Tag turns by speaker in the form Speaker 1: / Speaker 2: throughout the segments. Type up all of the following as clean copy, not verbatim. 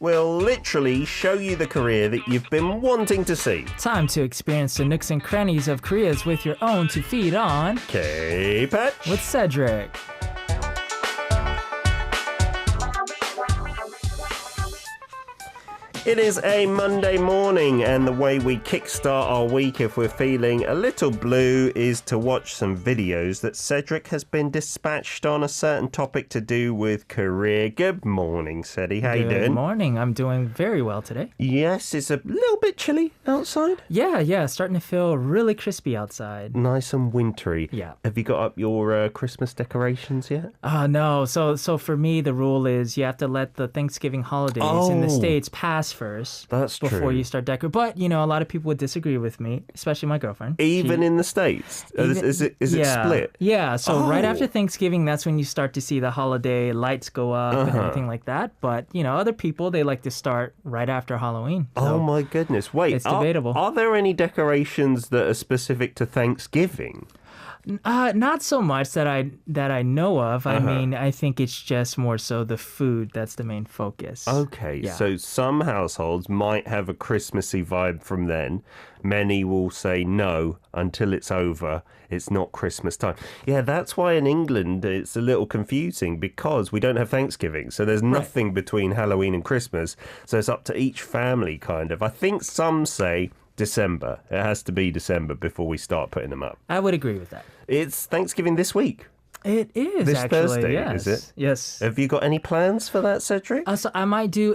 Speaker 1: We'll literally show you the Korea that you've been wanting to see.
Speaker 2: Time to experience the nooks and crannies of Korea's with your own to feed on
Speaker 1: K-Patch
Speaker 2: with Cedric.
Speaker 1: It is a Monday morning, and the way we kickstart our week if we're feeling a little blue is to watch some videos that Cedric has been dispatched on a certain topic to do with Korea. Good morning, Ceddy. How you doing?
Speaker 2: Good morning. I'm doing very well today.
Speaker 1: Yes, it's a little bit chilly outside.
Speaker 2: Yeah, starting to feel really crispy outside.
Speaker 1: Nice and wintry.
Speaker 2: Yeah.
Speaker 1: Have you got up your Christmas decorations yet?
Speaker 2: No. So for me, the rule is you have to let the Thanksgiving holidays in the States pass first.
Speaker 1: That's true.
Speaker 2: Before you start decorating. But, you know, a lot of people would disagree with me, especially my girlfriend.
Speaker 1: Even in the States? Is it split?
Speaker 2: Yeah, so right after Thanksgiving, that's when you start to see the holiday lights go up and everything like that. But, you know, other people, they like to start right after Halloween. So
Speaker 1: oh, my goodness. Wait,
Speaker 2: it's debatable.
Speaker 1: Are there any decorations that are specific to Thanksgiving?
Speaker 2: Not so much that I know of. I mean, I think it's just more so the food that's the main focus.
Speaker 1: Okay,
Speaker 2: Yeah.
Speaker 1: so some households might have a Christmassy vibe from then. Many will say no, until it's over, it's not Christmas time. Yeah, that's why in England it's a little confusing because we don't have Thanksgiving. So there's nothing between Halloween and Christmas. So it's up to each family kind of. I think some say December. It has to be December before we start putting them up.
Speaker 2: I would agree with that.
Speaker 1: It's Thanksgiving this week.
Speaker 2: It is
Speaker 1: This
Speaker 2: actually.
Speaker 1: Thursday,
Speaker 2: Yes.
Speaker 1: is it?
Speaker 2: Yes.
Speaker 1: Have you got any plans for that, Cedric?
Speaker 2: So I might do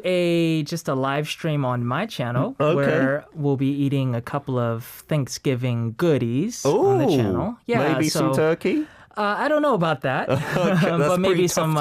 Speaker 2: just a live stream on my channel where we'll be eating a couple of Thanksgiving goodies on the channel. Yeah,
Speaker 1: maybe some turkey?
Speaker 2: I don't know about that, but maybe some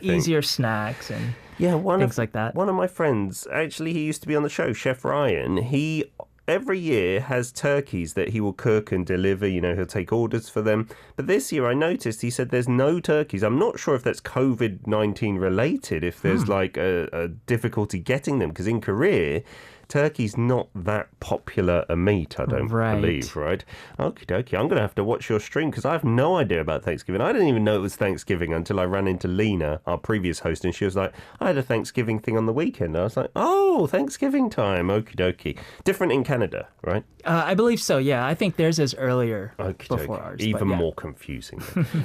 Speaker 2: easier snacks and things like that.
Speaker 1: One of my friends, actually, he used to be on the show, Chef Ryan. He every year has turkeys that he will cook and deliver. You know, he'll take orders for them. But this year I noticed he said there's no turkeys. I'm not sure if that's COVID-19 related, if there's like a difficulty getting them. Because in Korea, turkey's not that popular a meat, I don't believe, right? Okie dokie. I'm going to have to watch your stream because I have no idea about Thanksgiving. I didn't even know it was Thanksgiving until I ran into Lena, our previous host, and she was like, I had a Thanksgiving thing on the weekend. I was like, oh, Thanksgiving time. Okie dokie. Different in Canada, right?
Speaker 2: I believe so, yeah. I think theirs is earlier
Speaker 1: Okie
Speaker 2: before
Speaker 1: dokie.
Speaker 2: ours.
Speaker 1: Even more confusing.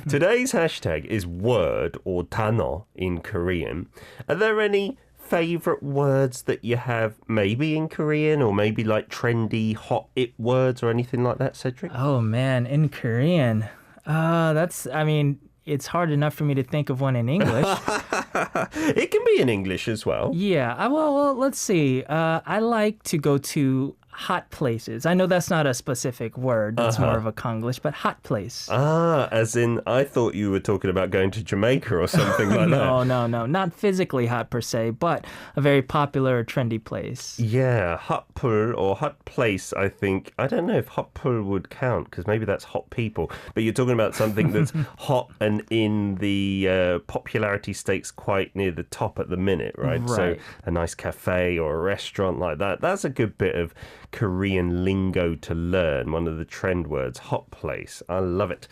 Speaker 1: Today's hashtag is word or 단어 in Korean. Are there any favorite words that you have maybe in Korean or maybe like trendy hot it words or anything like that, Cedric?
Speaker 2: Oh man, in Korean. It's hard enough for me to think of one in English.
Speaker 1: It can be in English as well.
Speaker 2: Yeah, well, let's see. I like to go to hot places. I know that's not a specific word. It's more of a Konglish, but hot place.
Speaker 1: As in, I thought you were talking about going to Jamaica or something like that.
Speaker 2: No. Not physically hot per se, but a very popular, trendy place.
Speaker 1: Yeah, hotpul or hot place, I think. I don't know if hotpul would count because maybe that's hot people. But you're talking about something that's hot and in the popularity stakes quite near the top at the minute, right? So a nice cafe or a restaurant like that. That's a good bit of Korean lingo to learn. One of the trend words, hot place. I love it.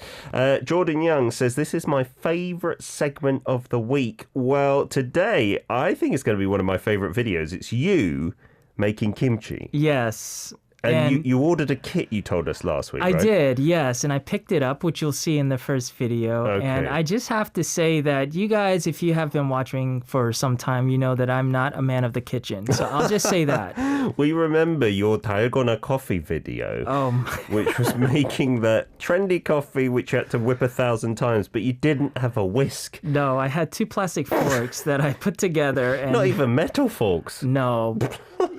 Speaker 1: Jordan Young says, this is my favorite segment of the week. Well, today, I think it's going to be one of my favorite videos. It's you making kimchi.
Speaker 2: Yes.
Speaker 1: And you ordered a kit, you told us last week, right?
Speaker 2: I did, yes. And I picked it up, which you'll see in the first video.
Speaker 1: Okay.
Speaker 2: And I just have to say that you guys, if you have been watching for some time, you know that I'm not a man of the kitchen. So I'll just say that.
Speaker 1: We remember your dalgona coffee video, which was making that trendy coffee which you had to whip 1,000 times, but you didn't have a whisk.
Speaker 2: No, I had 2 plastic forks that I put together. And
Speaker 1: not even metal forks.
Speaker 2: No.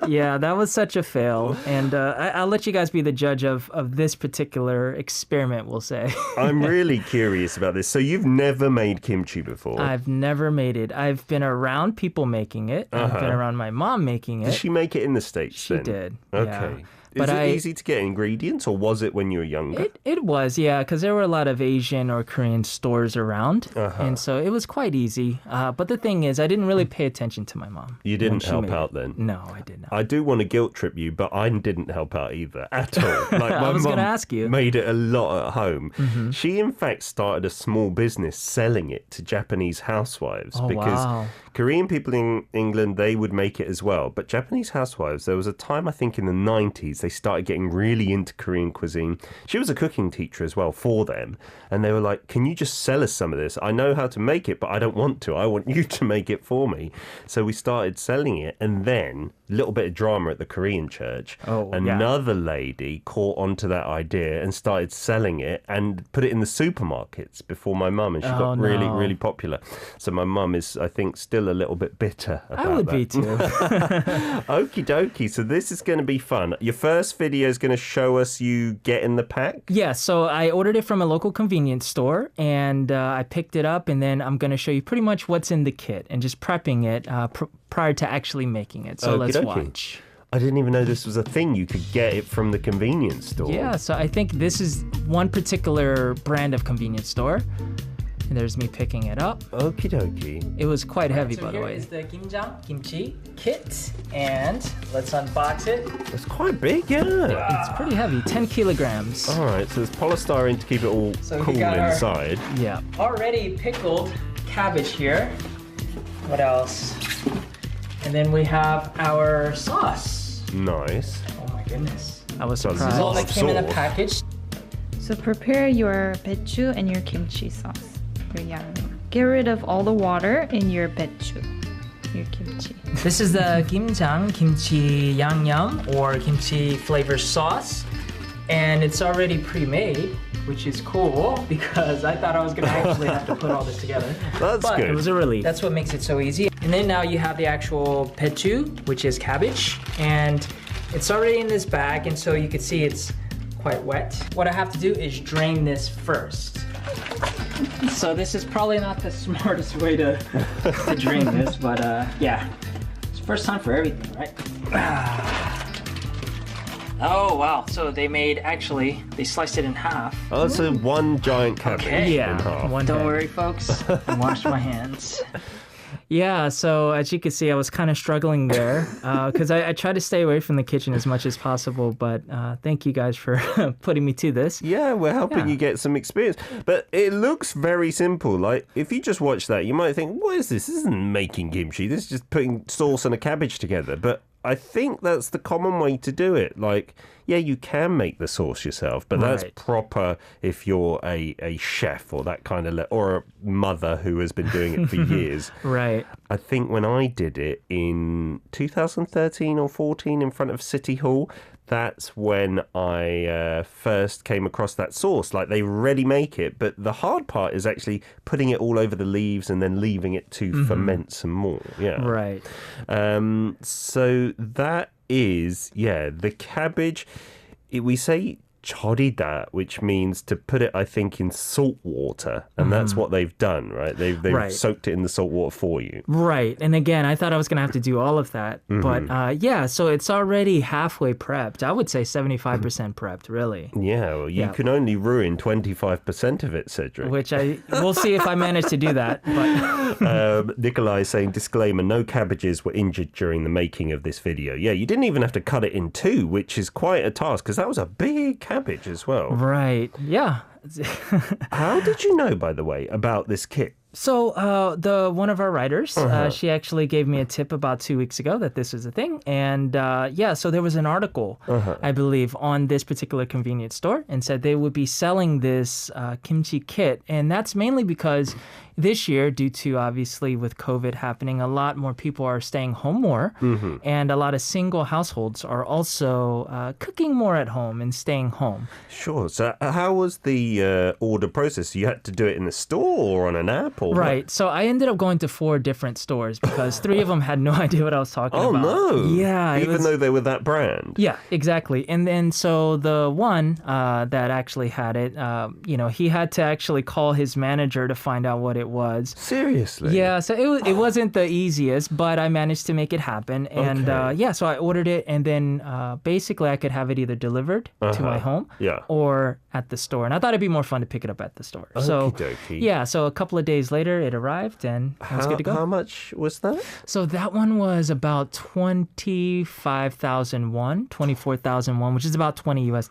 Speaker 2: Yeah, that was such a fail. And I'll let you guys be the judge of this particular experiment, we'll say.
Speaker 1: I'm really curious about this. So you've never made kimchi before?
Speaker 2: I've never made it. I've been around people making it. I've been around my mom making it.
Speaker 1: Did she make it in the States
Speaker 2: She
Speaker 1: then?
Speaker 2: did.
Speaker 1: Okay.
Speaker 2: Yeah.
Speaker 1: Is it easy to get ingredients, or was it when you were younger?
Speaker 2: It was, yeah, because there were a lot of Asian or Korean stores around, and so it was quite easy. But the thing is, I didn't really pay attention to my mom.
Speaker 1: You didn't help out then?
Speaker 2: No, I did not.
Speaker 1: I do want to guilt trip you, but I didn't help out either, at all. Like,
Speaker 2: I was going to ask you.
Speaker 1: Made it a lot at home. Mm-hmm. She, in fact, started a small business selling it to Japanese housewives because Korean people in England, they would make it as well. But Japanese housewives, there was a time, I think in the 90s, they started getting really into Korean cuisine. She was a cooking teacher as well for them. And they were like, can you just sell us some of this? I know how to make it, but I don't want to. I want you to make it for me. So we started selling it. And then a little bit of drama at the Korean church. Another lady caught onto that idea and started selling it and put it in the supermarkets before my mum. And she got really, really popular. So my mum is, I think, still a little bit bitter about that.
Speaker 2: I would be too.
Speaker 1: Okie dokie. So this is going to be fun. Your first video is going to show us you getting the pack?
Speaker 2: Yeah, so I ordered it from a local convenience store and I picked it up, and then I'm going to show you pretty much what's in the kit and just prepping it prior to actually making it. So let's watch.
Speaker 1: I didn't even know this was a thing. You could get it from the convenience store.
Speaker 2: Yeah, so I think this is one particular brand of convenience store. And there's me picking it up.
Speaker 1: Okie dokie.
Speaker 2: It was quite heavy, by the way.
Speaker 3: Here is the Kimjang Kimchi kit, and let's unbox it.
Speaker 1: It's quite big, yeah.
Speaker 2: It's pretty heavy, 10 kilograms.
Speaker 1: All right, so there's polystyrene to keep it all cool inside.
Speaker 2: Yeah.
Speaker 3: Already pickled cabbage here. What else? And then we have our sauce.
Speaker 1: Nice.
Speaker 3: Oh my goodness.
Speaker 2: I was
Speaker 1: So this
Speaker 2: surprised.
Speaker 1: is
Speaker 3: All that came in a package.
Speaker 4: So prepare your baechu and your kimchi sauce. Your yangnyeom. Get rid of all the water in your baechu, your kimchi.
Speaker 3: This is the Kimjang Kimchi Yangnyeom or kimchi flavor sauce. And it's already pre-made, which is cool because I thought I was going to actually have to put all this together.
Speaker 1: That's good.
Speaker 2: It was a relief.
Speaker 3: That's what makes it so easy. And then now you have the actual baechu, which is cabbage. And it's already in this bag, and so you can see it's quite wet. What I have to do is drain this first. So this is probably not the smartest way to drain this, but yeah. It's first time for everything, right? Oh wow, so they sliced it in half.
Speaker 1: Oh, that's one giant cabbage
Speaker 3: Okay.
Speaker 1: in half.
Speaker 3: Don't worry folks, I washed my hands.
Speaker 2: Yeah, so as you can see, I was kind of struggling there because I try to stay away from the kitchen as much as possible. But thank you guys for putting me to this.
Speaker 1: Yeah, we're helping you get some experience. But it looks very simple. Like, if you just watch that, you might think, what is this? This isn't making kimchi. This is just putting sauce and a cabbage together. But I think that's the common way to do it. Like, yeah, you can make the sauce yourself, but that's proper if you're a chef or that kind of, or a mother who has been doing it for years.
Speaker 2: Right.
Speaker 1: I think when I did it in 2013 or 14 in front of City Hall, that's when I first came across that sauce. Like, they ready make it, but the hard part is actually putting it all over the leaves and then leaving it to ferment some more. Yeah.
Speaker 2: Right.
Speaker 1: So that is, the cabbage. We say chorida, which means to put it, I think, in salt water. And that's what they've done, right? They've soaked it in the salt water for you.
Speaker 2: Right. And again, I thought I was going to have to do all of that. But so it's already halfway prepped. I would say 75% prepped, really.
Speaker 1: Yeah, well, you can only ruin 25% of it, Cedric.
Speaker 2: Which we'll see if I manage to do that. But
Speaker 1: Nikolai is saying, disclaimer, no cabbages were injured during the making of this video. Yeah, you didn't even have to cut it in two, which is quite a task because that was a big cabbage as well.
Speaker 2: Right. Yeah.
Speaker 1: How did you know, by the way, about this kit?
Speaker 2: So one of our writers, she actually gave me a tip about 2 weeks ago that this was a thing. And so there was an article, I believe, on this particular convenience store and said they would be selling this kimchi kit. And that's mainly because this year, due to obviously with COVID happening, a lot more people are staying home more. And a lot of single households are also cooking more at home and staying home.
Speaker 1: Sure. So how was the order process? You had to do it in the store or on an app? simple.
Speaker 2: Right. So I ended up going to 4 different stores because 3 of them had no idea what I was talking
Speaker 1: Oh,
Speaker 2: about.
Speaker 1: no.
Speaker 2: Yeah.
Speaker 1: Even though they were that brand.
Speaker 2: Yeah, exactly. And then so the one that actually had it, he had to actually call his manager to find out what it was.
Speaker 1: Seriously?
Speaker 2: Yeah, so it wasn't the easiest, but I managed to make it happen. And
Speaker 1: Okay.
Speaker 2: so I ordered it, and then basically I could have it either delivered to my home or at the store. And I thought it'd be more fun to pick it up at the store. So
Speaker 1: Okey-dokey.
Speaker 2: yeah, so a couple of days later it arrived and it was good to go.
Speaker 1: How much was that?
Speaker 2: So that one was about 25,000 won, 24,000 won, which is about $20 US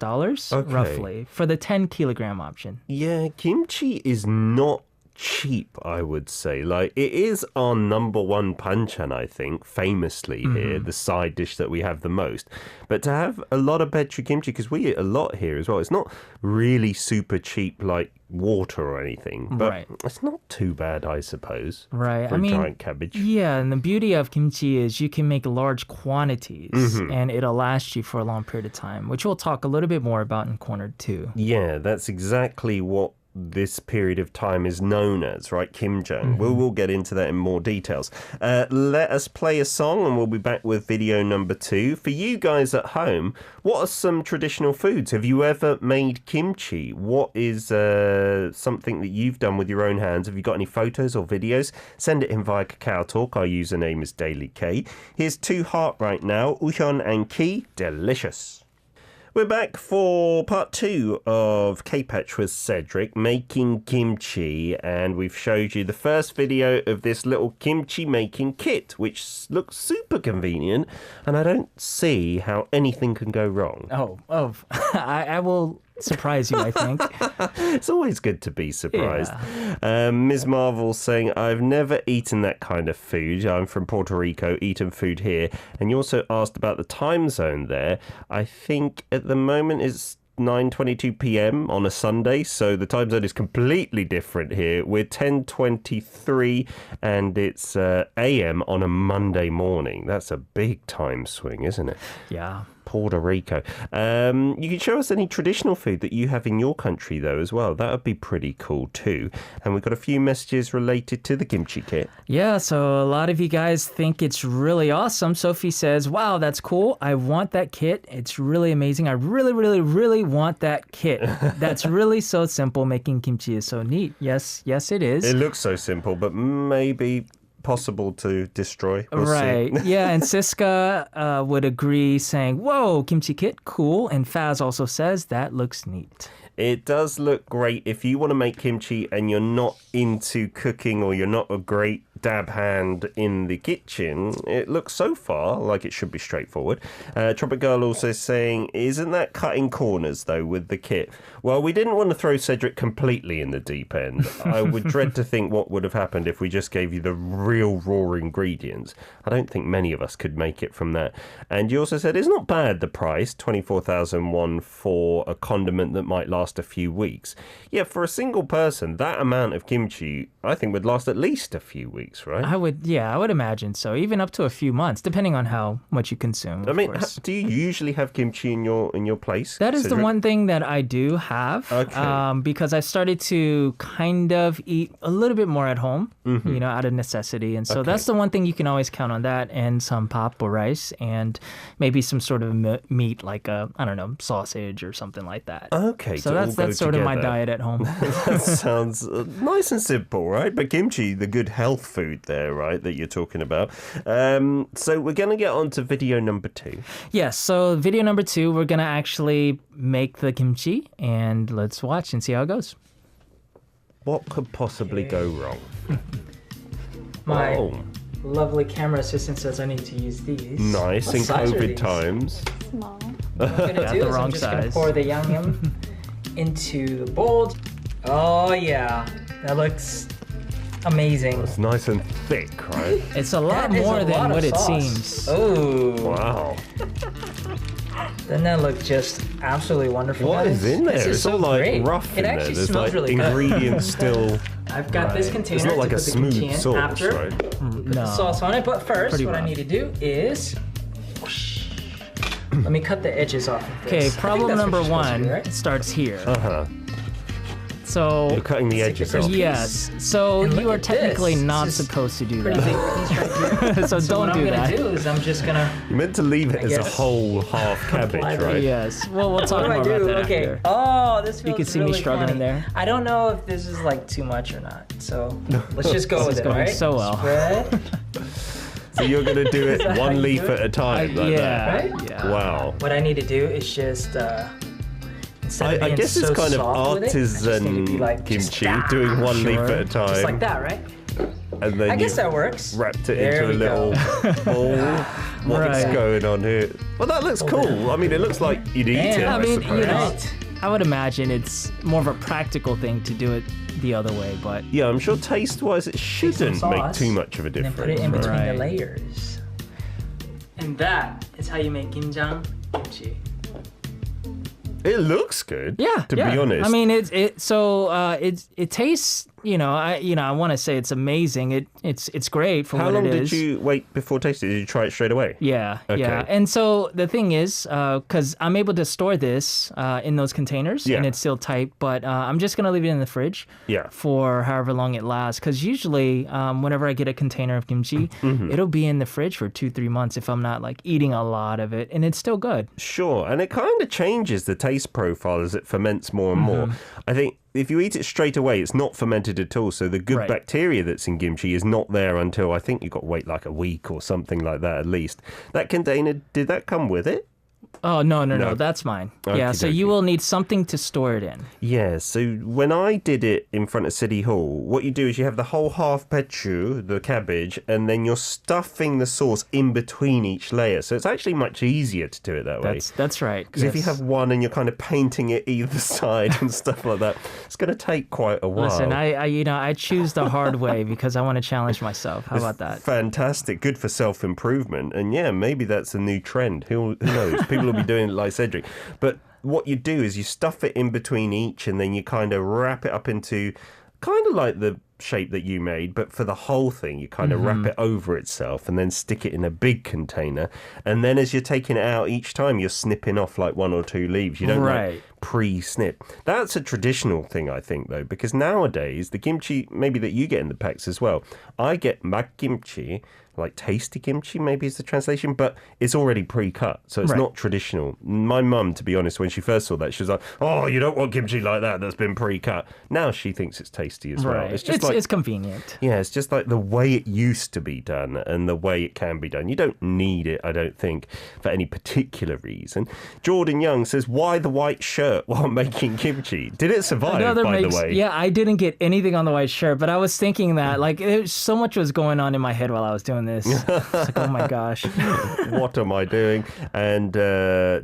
Speaker 2: roughly for the 10 kilogram option.
Speaker 1: Yeah, kimchi is not cheap, I would say. Like, it is our number one banchan, I think, famously here, the side dish that we have the most. But to have a lot of Petchu kimchi, because we eat a lot here as well, it's not really super cheap like water or anything, but it's not too bad, I suppose.
Speaker 2: Right.
Speaker 1: For a giant cabbage.
Speaker 2: Yeah, and the beauty of kimchi is you can make large quantities and it'll last you for a long period of time, which we'll talk a little bit more about in corner 2.
Speaker 1: Yeah, that's exactly what this period of time is known as, right? Kimjang. We'll get into that in more details. Let us play a song and we'll be back with video number 2. For you guys at home, what are some traditional foods? Have you ever made kimchi? What is something that you've done with your own hands? Have you got any photos or videos? Send it in via Kakao Talk. Our username is Daily K. Here's 2 Heart right now. Uhyun and Ki, delicious. We're back for part 2 of K-Patch with Cedric making kimchi, and we've showed you the first video of this little kimchi making kit, which looks super convenient, and I don't see how anything can go wrong.
Speaker 2: I will surprise you, I think.
Speaker 1: It's always good to be surprised. Ms. Marvel saying, I've never eaten that kind of food. I'm from Puerto Rico, eaten food here. And you also asked about the time zone there. I think at the moment it's 9:22 p.m. on a Sunday, so the time zone is completely different here. We're 10:23 and it's a.m. on a Monday morning. That's a big time swing, isn't it?
Speaker 2: Yeah.
Speaker 1: Puerto Rico. You can show us any traditional food that you have in your country, though, as well. That would be pretty cool, too. And we've got a few messages related to the kimchi kit.
Speaker 2: Yeah, so a lot of you guys think it's really awesome. Sophie says, wow, that's cool. I want that kit. It's really amazing. I really, really, really want that kit. That's really so simple. Making kimchi is so neat. Yes, it is.
Speaker 1: It looks so simple, but maybe possible to destroy. We'll see.
Speaker 2: Yeah, and Siska would agree saying, whoa, kimchi kit, cool. And Faz also says, that looks neat.
Speaker 1: It does look great. If you want to make kimchi and you're not into cooking or you're not a great dab hand in the kitchen, it looks so far like it should be straightforward. Tropic Girl also saying, isn't that cutting corners though with the kit? Well, we didn't want to throw Cedric completely in the deep end. I would dread to think what would have happened if we just gave you the real raw ingredients. I don't think many of us could make it from that. And you also said it's not bad, the price, 24,000 won for a condiment that might last a few weeks. Yeah, for a single person, that amount of kimchi I think would last at least a few weeks, right?
Speaker 2: I would imagine so. Even up to a few months, depending on how much you consume.
Speaker 1: I mean, do you usually have kimchi in your place?
Speaker 2: That is
Speaker 1: Cedric?
Speaker 2: the one thing that I do have.
Speaker 1: Okay.
Speaker 2: Because I started to kind of eat a little bit more at home, out of necessity. And so that's the one thing you can always count on, that and some pap or rice and maybe some sort of meat like sausage or something like that.
Speaker 1: Okay.
Speaker 2: So that's sort of my diet at home.
Speaker 1: That sounds nice and simple, right? But kimchi, the good health food there, right, that you're talking about. So we're going to get on to video number 2.
Speaker 2: Yes, so video number 2, we're going to actually make the kimchi, and let's watch and see how it goes.
Speaker 1: What could possibly go wrong?
Speaker 3: My lovely camera assistant says I need to use these.
Speaker 1: Nice,
Speaker 3: What
Speaker 1: in
Speaker 3: size are
Speaker 1: COVID
Speaker 3: these?
Speaker 1: times.
Speaker 4: Small.
Speaker 3: What I'm going to do
Speaker 2: the
Speaker 3: is
Speaker 2: wrong
Speaker 3: I'm just going to
Speaker 2: size.
Speaker 3: pour the yum into the bowl. Oh yeah, that looks amazing.
Speaker 1: It's nice and thick, right?
Speaker 2: It's a lot
Speaker 3: That is
Speaker 2: more
Speaker 3: a
Speaker 2: than
Speaker 3: lot of
Speaker 2: what it
Speaker 3: sauce.
Speaker 2: seems.
Speaker 3: Oh,
Speaker 1: Wow.
Speaker 3: doesn't that look just absolutely wonderful?
Speaker 1: What
Speaker 3: guys?
Speaker 1: is in there?
Speaker 3: This is
Speaker 1: It's
Speaker 3: so
Speaker 1: all like
Speaker 3: great.
Speaker 1: rough
Speaker 3: It
Speaker 1: in there.
Speaker 3: actually
Speaker 1: There's
Speaker 3: smells
Speaker 1: like
Speaker 3: really good.
Speaker 1: ingredients still.
Speaker 3: I've got this container
Speaker 1: It's not like
Speaker 3: to
Speaker 1: a
Speaker 3: put the kimchi
Speaker 1: smooth
Speaker 3: in
Speaker 1: sauce,
Speaker 3: after.
Speaker 1: right?
Speaker 3: Put the sauce on it, but first,
Speaker 2: Pretty
Speaker 3: what I
Speaker 2: rough.
Speaker 3: need to do is let me cut the edges off of this.
Speaker 2: Okay,
Speaker 3: I think
Speaker 2: problem
Speaker 3: that's what
Speaker 2: number
Speaker 3: you're supposed to
Speaker 2: 1
Speaker 3: do, right?
Speaker 2: starts here.
Speaker 1: Uh-huh.
Speaker 2: So
Speaker 1: You're cutting the edges off.
Speaker 2: yes, so
Speaker 3: And look
Speaker 2: you are
Speaker 3: at
Speaker 2: technically
Speaker 3: this.
Speaker 2: not
Speaker 3: This is
Speaker 2: supposed to do
Speaker 3: Pretty big
Speaker 2: that.
Speaker 3: piece right here.
Speaker 2: So don't
Speaker 3: what
Speaker 2: do
Speaker 3: I'm
Speaker 2: that.
Speaker 3: gonna do is I'm just gonna.
Speaker 1: You meant to leave it as a
Speaker 3: guess.
Speaker 1: whole half cabbage,
Speaker 3: Apply the-
Speaker 1: right?
Speaker 2: Yes. Well, we'll talk
Speaker 3: What do
Speaker 2: more
Speaker 3: I do?
Speaker 2: about that
Speaker 3: Okay.
Speaker 2: after.
Speaker 3: Oh, this feels
Speaker 2: You can see me
Speaker 3: really
Speaker 2: struggling
Speaker 3: funny.
Speaker 2: there.
Speaker 3: I don't know if this is like too much or not. So let's just go
Speaker 2: This
Speaker 3: with
Speaker 2: is
Speaker 3: it,
Speaker 2: going
Speaker 3: right?
Speaker 2: so well.
Speaker 3: Spread.
Speaker 1: So you're going to do it
Speaker 3: that how
Speaker 1: one
Speaker 3: you
Speaker 1: leaf
Speaker 3: do it?
Speaker 1: at a time, like
Speaker 2: yeah.
Speaker 3: Right?
Speaker 2: Yeah.
Speaker 1: that. Wow.
Speaker 3: What I need to do is just instead of
Speaker 1: I
Speaker 3: being
Speaker 1: guess it's
Speaker 3: so
Speaker 1: kind of
Speaker 3: soft with it, I just need to
Speaker 1: artisan
Speaker 3: be like, just
Speaker 1: kimchi,
Speaker 3: that.
Speaker 1: doing one leaf
Speaker 2: Sure.
Speaker 1: at a time.
Speaker 3: Just like that, right?
Speaker 1: And then
Speaker 3: I guess
Speaker 1: you've
Speaker 3: that works.
Speaker 1: wrapped it
Speaker 3: There
Speaker 1: into a
Speaker 3: we
Speaker 1: little
Speaker 3: go.
Speaker 1: ball. What's
Speaker 2: Right.
Speaker 1: going on here? Well, that looks cool. I mean, it looks like you'd eat
Speaker 3: And
Speaker 1: it,
Speaker 2: I
Speaker 1: I
Speaker 2: mean,
Speaker 1: suppose.
Speaker 2: you know,
Speaker 3: Right.
Speaker 2: I would imagine it's more of a practical thing to do it the other way, but
Speaker 1: Yeah, I'm sure taste-wise it shouldn't make
Speaker 3: sauce,
Speaker 1: too much of a
Speaker 3: And then
Speaker 1: difference.
Speaker 3: put it in between
Speaker 2: Right.
Speaker 3: the layers. And that is how you make Kimjang kimchi.
Speaker 1: It looks good.
Speaker 2: yeah,
Speaker 1: To
Speaker 2: yeah.
Speaker 1: be honest.
Speaker 2: I mean, it tastes. I want to say it's amazing. It's great for
Speaker 1: how
Speaker 2: what
Speaker 1: long
Speaker 2: it
Speaker 1: did
Speaker 2: is.
Speaker 1: you wait before tasting? Did you try it straight away?
Speaker 2: Yeah,
Speaker 1: Okay.
Speaker 2: yeah. And so the thing is, because I'm able to store this in those containers
Speaker 1: Yeah.
Speaker 2: and it's still tight, but I'm just going to leave it in the fridge
Speaker 1: Yeah.
Speaker 2: for however long it lasts. Because usually, whenever I get a container of kimchi,
Speaker 1: Mm-hmm.
Speaker 2: it'll be in the fridge for 2-3 months if I'm not like eating a lot of it, and it's still good.
Speaker 1: Sure, and it kind of changes the taste profile as it ferments more and more.
Speaker 2: Mm-hmm.
Speaker 1: I think if you eat it straight away, it's not fermented at all. So the good
Speaker 2: Right.
Speaker 1: bacteria that's in kimchi is not there until I think you've got to wait like a week or something like that at least. That container, did that come with it?
Speaker 2: Oh, no,
Speaker 1: No.
Speaker 2: that's mine. Yeah, so
Speaker 1: Okey-dokey.
Speaker 2: you will need something to store it in.
Speaker 1: Yeah, so when I did it in front of City Hall, what you do is you have the whole half pechu, the cabbage, and then you're stuffing the sauce in between each layer. So it's actually much easier to do it that way.
Speaker 2: That's right.
Speaker 1: Because if you have one and you're kind of painting it either side and stuff like that, it's going to take quite a while.
Speaker 2: Listen, I choose the hard way because I want to challenge myself. How about that?
Speaker 1: Fantastic. Good for self-improvement. And yeah, maybe that's a new trend. Who knows? People will be doing it like Cedric. But what you do is you stuff it in between each and then you kind of wrap it up into kind of like the shape that you made, but for the whole thing, you kind of wrap it over itself and then stick it in a big container. And then as you're taking it out each time, you're snipping off like 1 or 2 leaves. You don't
Speaker 2: Right.
Speaker 1: like pre-snip. That's a traditional thing, I think, though, because nowadays the kimchi, maybe that you get in the packs as well, I get mak kimchi, like tasty kimchi maybe is the translation, but it's already pre-cut, so it's
Speaker 2: Right.
Speaker 1: not traditional. My mum, to be honest, when she first saw that, she was like, oh, you don't want kimchi like that that's been pre-cut. Now she thinks it's tasty as well.
Speaker 2: Right.
Speaker 1: It's just like,
Speaker 2: it's convenient.
Speaker 1: yeah, it's just like the way it used to be done and the way it can be done. You don't need it, I don't think, for any particular reason. Jordan Young says, why the white shirt while making kimchi? Did it survive, by the way?
Speaker 2: Yeah, I didn't get anything on the white shirt, but I was thinking that like so much was going on in my head while I was doing this. It's like, oh my gosh.
Speaker 1: What am I doing? And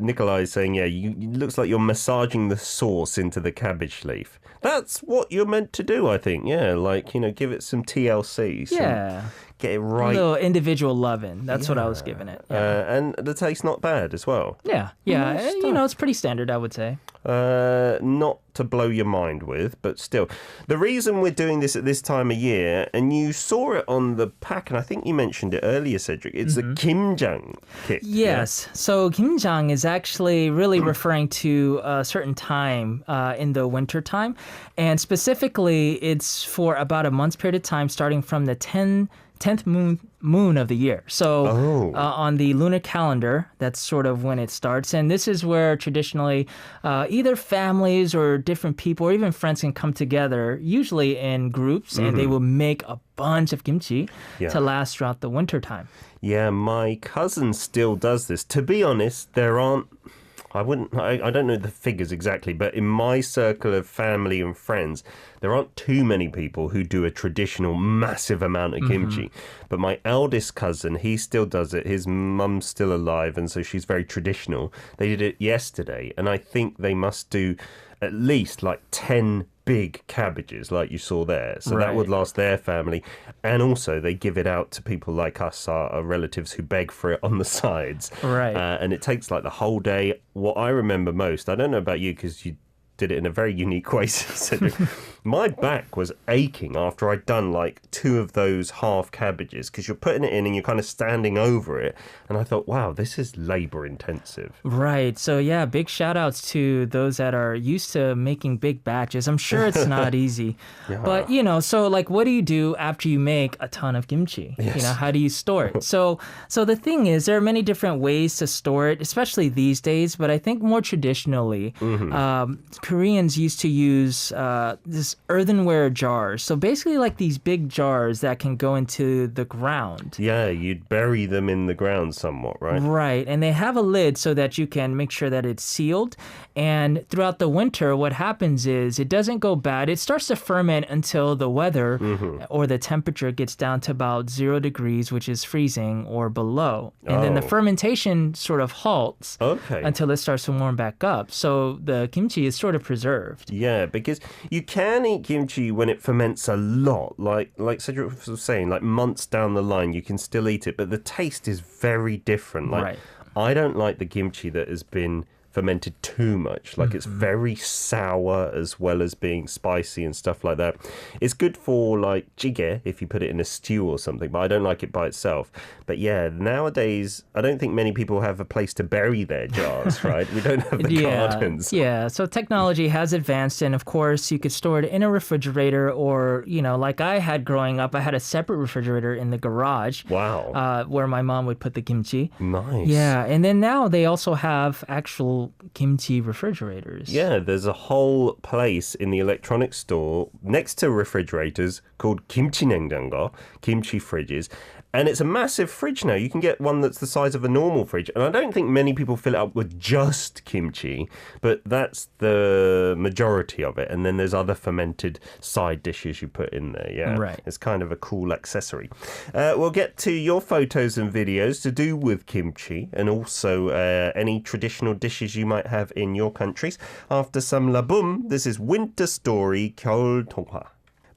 Speaker 1: Nikolai is saying, yeah, it looks like you're massaging the sauce into the cabbage leaf. That's what you're meant to do, I think. Yeah, like, give it some TLC.
Speaker 2: Yeah.
Speaker 1: Get it
Speaker 2: A
Speaker 1: right.
Speaker 2: little individual loving. That's what I was giving it. Yeah.
Speaker 1: And the taste not bad as well.
Speaker 2: Yeah. It's pretty standard, I would say.
Speaker 1: Not to blow your mind with, but still. The reason we're doing this at this time of year, and you saw it on the pack, and I think you mentioned it earlier, Cedric, it's the Kimjang kit.
Speaker 2: Yes. So Kimjang is actually really referring to a certain time in the winter time. And specifically, it's for about a month's period of time, starting from the 10th moon of the year. So on the lunar calendar, that's sort of when it starts. And this is where traditionally either families or different people or even friends can come together, usually in groups, and they will make a bunch of kimchi to last throughout the winter time.
Speaker 1: Yeah, my cousin still does this. To be honest, there aren't, I don't know the figures exactly, but in my circle of family and friends, there aren't too many people who do a traditional massive amount of kimchi. But my eldest cousin, he still does it. His mum's still alive, and so she's very traditional. They did it yesterday, and I think they must do at least like 10 big cabbages like you saw there. So that would last their family. And also they give it out to people like us, our relatives who beg for it on the sides.
Speaker 2: Right.
Speaker 1: And it takes like the whole day. What I remember most, I don't know about you because you did it in a very unique way, Cedric, My back was aching after I'd done like 2 of those half cabbages because you're putting it in and you're kind of standing over it. And I thought, wow, this is labor intensive.
Speaker 2: Right. So yeah, big shout outs to those that are used to making big batches. I'm sure it's not easy.
Speaker 1: Yeah.
Speaker 2: But, so like what do you do after you make a ton of kimchi?
Speaker 1: Yes.
Speaker 2: How do you store it? So the thing is, there are many different ways to store it, especially these days. But I think more traditionally, Koreans used to use this earthenware jars. So basically like these big jars that can go into the ground.
Speaker 1: Yeah, you'd bury them in the ground somewhat, right?
Speaker 2: Right. And they have a lid so that you can make sure that it's sealed. And throughout the winter, what happens is it doesn't go bad. It starts to ferment until the weather or the temperature gets down to about 0 degrees, which is freezing or below. And then the fermentation sort of halts until it starts to warm back up. So the kimchi is sort of preserved.
Speaker 1: Yeah, because you can eat kimchi when it ferments a lot. Like Cedric was saying, like months down the line, you can still eat it, but the taste is very different. Like,
Speaker 2: Right.
Speaker 1: I don't like the kimchi that has been fermented too much. Like it's very sour as well as being spicy and stuff like that. It's good for like jjigae if you put it in a stew or something, but I don't like it by itself. But yeah, nowadays I don't think many people have a place to bury their jars, right? We don't have the gardens.
Speaker 2: Yeah, so technology has advanced, and of course you could store it in a refrigerator, or like I had growing up, I had a separate refrigerator in the garage.
Speaker 1: Wow.
Speaker 2: Where my mom would put the kimchi.
Speaker 1: Nice.
Speaker 2: Yeah, and then now they also have actual kimchi refrigerators.
Speaker 1: Yeah, there's a whole place in the electronics store next to refrigerators called Kimchi 냉장고, kimchi fridges. And it's a massive fridge now. You can get one that's the size of a normal fridge. And I don't think many people fill it up with just kimchi, but that's the majority of it. And then there's other fermented side dishes you put in there. Yeah,
Speaker 2: right.
Speaker 1: It's kind of a cool accessory. We'll get to your photos and videos to do with kimchi and also any traditional dishes you might have in your countries. After some labum, this is Winter Story 겨울 통화.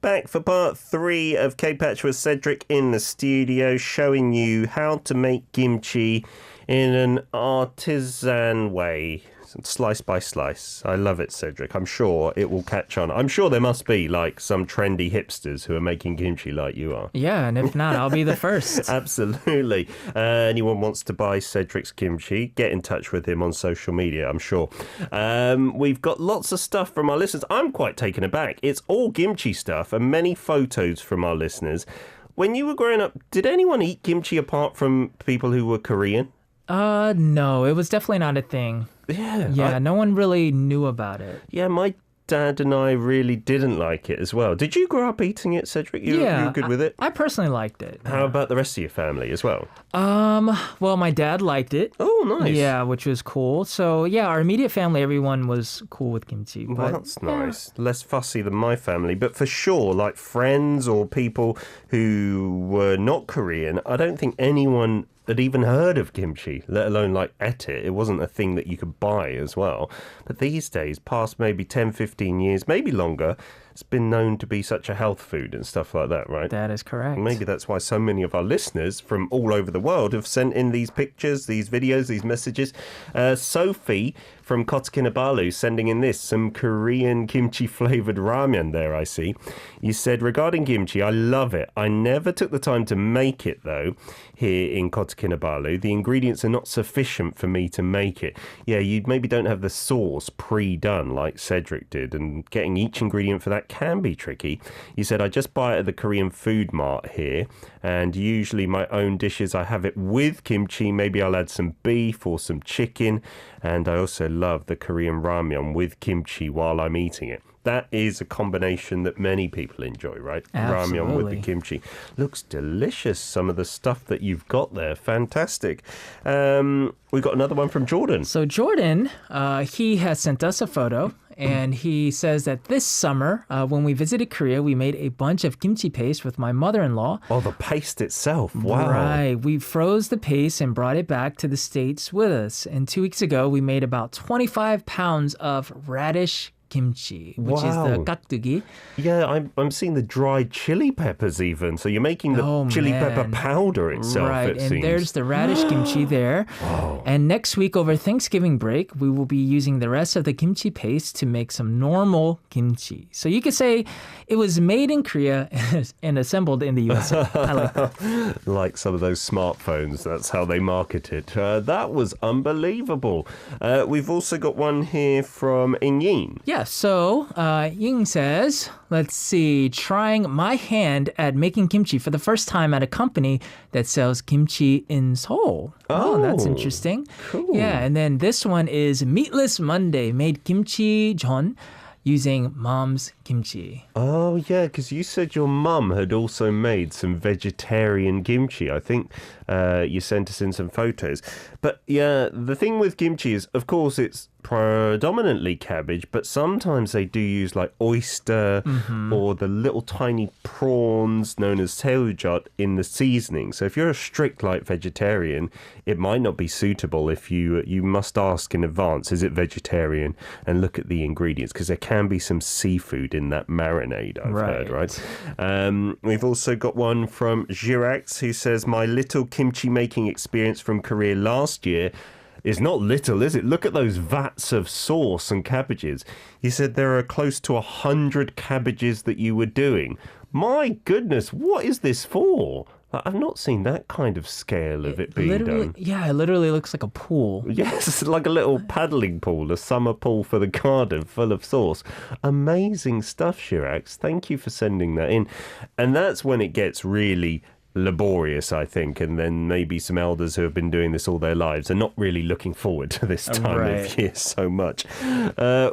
Speaker 1: Back for part 3 of K-Patch with Cedric in the studio, showing you how to make kimchi in an artisan way. Slice by slice. I love it, Cedric. I'm sure it will catch on. I'm sure there must be like some trendy hipsters who are making kimchi like you are.
Speaker 2: Yeah, and if not, I'll be the first.
Speaker 1: Absolutely. Anyone wants to buy Cedric's kimchi, get in touch with him on social media, I'm sure. We've got lots of stuff from our listeners. I'm quite taken aback. It's all kimchi stuff and many photos from our listeners. When you were growing up, did anyone eat kimchi apart from people who were Korean?
Speaker 2: No, it was definitely not a thing.
Speaker 1: Yeah.
Speaker 2: No one really knew about it.
Speaker 1: Yeah, my dad and I really didn't like it as well. Did you grow up eating it, Cedric? You were good with it?
Speaker 2: I personally liked it.
Speaker 1: How about the rest of your family as well?
Speaker 2: Well, my dad liked it.
Speaker 1: Oh, nice.
Speaker 2: Yeah, which was cool. So, yeah, our immediate family, everyone was cool with kimchi.
Speaker 1: Well, that's nice. Less fussy than my family. But for sure, like friends or people who were not Korean, I don't think anyone had even heard of kimchi, let alone like ate it. It wasn't a thing that you could buy as well. But these days, past maybe 10, 15 years, maybe longer, it's been known to be such a health food and stuff like that, right?
Speaker 2: That is correct.
Speaker 1: Maybe that's why so many of our listeners from all over the world have sent in these pictures, these videos, these messages. Sophie from Kinabalu sending in this, some Korean kimchi flavored ramen there, I see. You said, regarding kimchi, I love it. I never took the time to make it, though, here in Kinabalu. The ingredients are not sufficient for me to make it. Yeah, you maybe don't have the sauce pre-done like Cedric did, and getting each ingredient for that can be tricky. You said, I just buy it at the Korean food mart here, and usually my own dishes, I have it with kimchi. Maybe I'll add some beef or some chicken, and I also love the Korean ramyeon with kimchi while I'm eating it. That is a combination that many people enjoy, right?
Speaker 2: Absolutely.
Speaker 1: Ramyeon with the kimchi. Looks delicious, some of the stuff that you've got there. Fantastic. We've got another one from Jordan.
Speaker 2: So Jordan, he has sent us a photo, and he says that this summer, when we visited Korea, we made a bunch of kimchi paste with my mother-in-law.
Speaker 1: Oh, the paste itself. Wow.
Speaker 2: Right. We froze the paste and brought it back to the States with us. And 2 weeks ago, we made about 25 pounds of radish kimchi, which is the
Speaker 1: Wow.
Speaker 2: 깍두기.
Speaker 1: Yeah, I'm seeing the dried chili peppers even. So you're making the chili pepper powder itself,
Speaker 2: Right,
Speaker 1: it
Speaker 2: and
Speaker 1: seems.
Speaker 2: there's the radish kimchi there. And next week over Thanksgiving break, we will be using the rest of the kimchi paste to make some normal kimchi. So you could say it was made in Korea and assembled in the USA. I like that.
Speaker 1: Like some of those smartphones. That's how they market it. That was unbelievable. We've also got one here from Ingyin.
Speaker 2: Yeah, so Ying says, let's see, trying my hand at making kimchi for the first time at a company that sells kimchi in Seoul. Oh, that's interesting.
Speaker 1: Cool.
Speaker 2: Yeah, and then this one is Meatless Monday, made kimchi jon using mom's kimchi.
Speaker 1: Oh, yeah, because you said your mum had also made some vegetarian kimchi. I think you sent us in some photos. But yeah, the thing with kimchi is, of course, it's predominantly cabbage, but sometimes they do use like oyster or the little tiny prawns known as 새우젓 in the seasoning. So if you're a strict like vegetarian, it might not be suitable. If you must ask in advance, is it vegetarian, and look at the ingredients, because there can be some seafood in that marinade, I've heard, right? We've also got one from Jirax, who says, my little kimchi making experience from Korea last year is not little, is it? Look at those vats of sauce and cabbages. He said there are close to 100 cabbages that you were doing. My goodness, what is this for? I've not seen that kind of scale of it being done.
Speaker 2: Yeah, it literally looks like a pool.
Speaker 1: Yes, it's like a little paddling pool, a summer pool for the garden full of sauce. Amazing stuff, Shirax. Thank you for sending that in. And that's when it gets really laborious, I think, and then maybe some elders who have been doing this all their lives are not really looking forward to this time of year so much.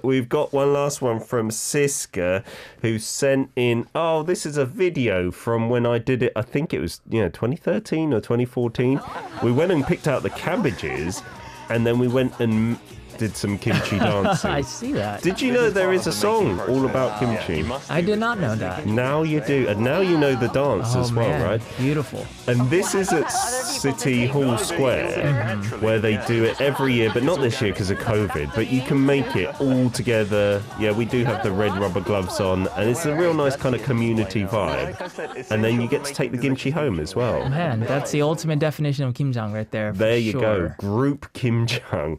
Speaker 1: We've got one last one from Siska, who sent in, this is a video from when I did it, I think it was 2013 or 2014. We went and picked out the cabbages, and then we went and did some kimchi dancing.
Speaker 2: I see that.
Speaker 1: Did you know there is a song all about kimchi?
Speaker 2: I did not know that.
Speaker 1: Now you do, and now you know the dance as well,
Speaker 2: man.
Speaker 1: right?
Speaker 2: Beautiful.
Speaker 1: And this is at City Hall Square, where they do it every year, but not this year because of COVID. But you can make it all together. Yeah, we do have the red rubber gloves on, and it's a real nice kind of community vibe. And then you get to take the kimchi home as well.
Speaker 2: Man, that's the ultimate definition of Kimjang right there.
Speaker 1: There you go, Group Kimjang,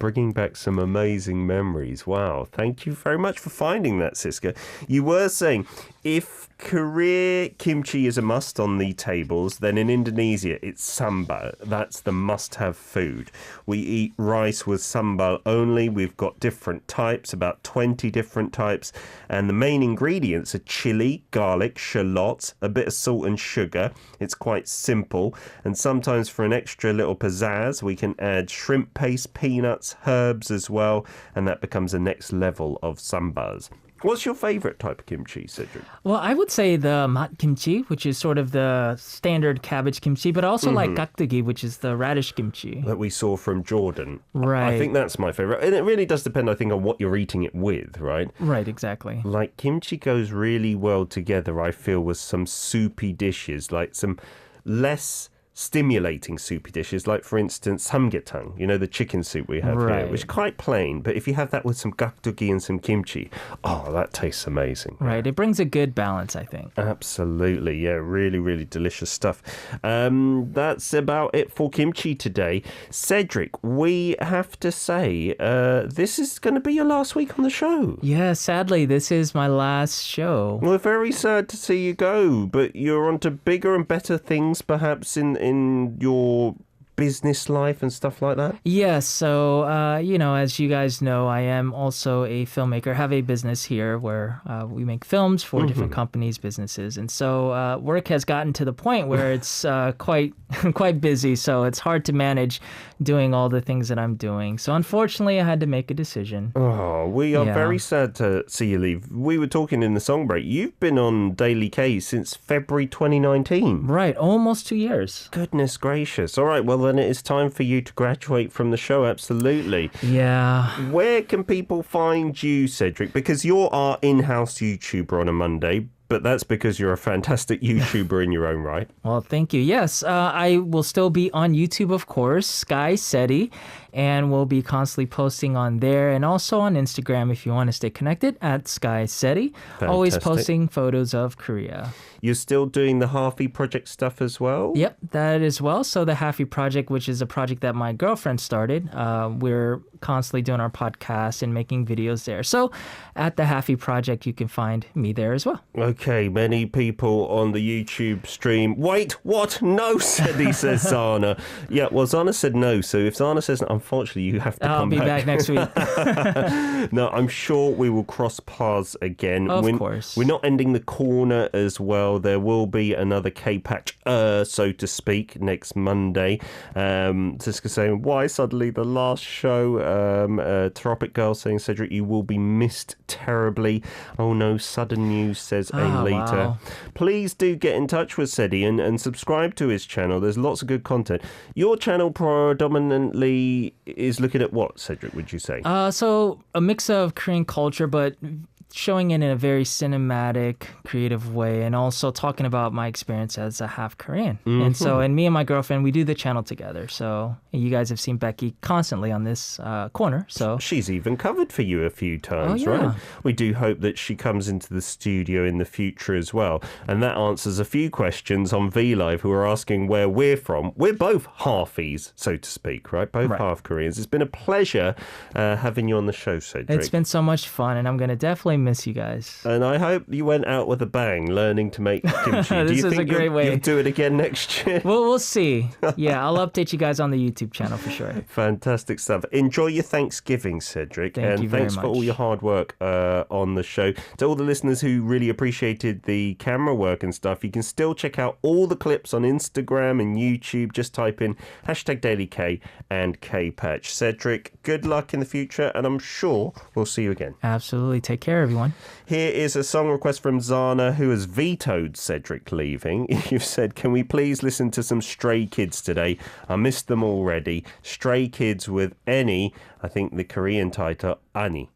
Speaker 1: bringing back some amazing memories. Wow, thank you very much for finding that, Siska. You were saying, if Korea kimchi is a must on the tables, then in Indonesia it's sambal. That's the must-have food. We eat rice with sambal only. We've got different types, about 20 different types, and the main ingredients are chili, garlic, shallots, a bit of salt and sugar. It's quite simple, and sometimes for an extra little pizzazz we can add shrimp paste, peanuts, herbs as well, and that becomes the next level of sambals. What's your favourite type of kimchi, Cedric?
Speaker 2: Well, I would say the mat kimchi, which is sort of the standard cabbage kimchi, but also like 깍두기, which is the radish kimchi.
Speaker 1: That we saw from Jordan.
Speaker 2: Right.
Speaker 1: I think that's my favourite. And it really does depend, I think, on what you're eating it with, right?
Speaker 2: Right, exactly.
Speaker 1: Like kimchi goes really well together, I feel, with some soupy dishes, like some less stimulating soupy dishes, like for instance samgyetang, the chicken soup we have here, which is quite plain, but if you have that with some 깍두기 and some kimchi, that tastes amazing.
Speaker 2: Right, it brings a good balance, I think.
Speaker 1: Absolutely, yeah, really, really delicious stuff. That's about it for kimchi today. Cedric, we have to say, this is going to be your last week on the show.
Speaker 2: Yeah, sadly, this is my last show.
Speaker 1: We're very sad to see you go, but you're on to bigger and better things, perhaps in your business life and stuff like that?
Speaker 2: Yes. So, as you guys know, I am also a filmmaker, have a business here where we make films for different companies, businesses. And so work has gotten to the point where it's quite busy. So it's hard to manage doing all the things that I'm doing. So unfortunately, I had to make a decision.
Speaker 1: Oh, we are very sad to see you leave. We were talking in the song break. You've been on Daily K since February 2019.
Speaker 2: Right. Almost 2 years.
Speaker 1: Goodness gracious. All right. Well, then it is time for you to graduate from the show. Absolutely.
Speaker 2: Yeah.
Speaker 1: Where can people find you, Cedric? Because you're our in-house YouTuber on a Monday, But that's because you're a fantastic YouTuber in your own right.
Speaker 2: Well, thank you. Yes, I will still be on YouTube, of course, Sky Cedric, and we'll be constantly posting on there and also on Instagram if you want to stay connected at Sky Cedric. Always posting photos of Korea.
Speaker 1: You're still doing the Halfie project stuff as well?
Speaker 2: Yep, that as well. So the Halfie project, which is a project that my girlfriend started, we're constantly doing our podcast and making videos there. So at the Halfie project, you can find me there as well.
Speaker 1: Okay, many people on the YouTube stream. Wait, what? No, says Zana. Yeah, well, Zana said no. So if Zana says no, unfortunately, you have to come back.
Speaker 2: I'll be back next week.
Speaker 1: No, I'm sure we will cross paths again.
Speaker 2: Of course.
Speaker 1: We're not ending the corner as well. There will be another K-Patch, so to speak, next Monday. Siska saying, why suddenly the last show? Tropic Girl saying, Cedric, you will be missed terribly. Oh no, sudden news, says Alita.
Speaker 2: Wow.
Speaker 1: Please do get in touch with Cedi and subscribe to his channel. There's lots of good content. Your channel predominantly is looking at what, Cedric, would you say?
Speaker 2: So a mix of Korean culture, but showing it in a very cinematic, creative way, and also talking about my experience as a half Korean. And me and my girlfriend, we do the channel together. So you guys have seen Becky constantly on this corner. So
Speaker 1: she's even covered for you a few times, right? We do hope that she comes into the studio in the future as well. And that answers a few questions on VLive who are asking where we're from. We're both halfies, so to speak, right? Both half Koreans. It's been a pleasure having you on the show, Cedric.
Speaker 2: It's been so much fun, and I'm going to definitely miss you guys.
Speaker 1: And I hope you went out with a bang learning to make kimchi.
Speaker 2: This is a great way.
Speaker 1: You'll do it again next year?
Speaker 2: Well, we'll see. Yeah, I'll update you guys on the YouTube channel for sure.
Speaker 1: Fantastic stuff. Enjoy your Thanksgiving, Cedric.
Speaker 2: Thank you very
Speaker 1: thanks
Speaker 2: much.
Speaker 1: for all your hard work on the show. To all the listeners who really appreciated the camera work and stuff, you can still check out all the clips on Instagram and YouTube. Just type in #DailyK and KPatch. Cedric, good luck in the future, and I'm sure we'll see you again.
Speaker 2: Absolutely. Take care, everyone.
Speaker 1: Here is a song request from Zana, who has vetoed Cedric leaving. You've said, can we please listen to some Stray Kids today? I missed them already. Stray Kids with Any, I think the Korean title, Ani.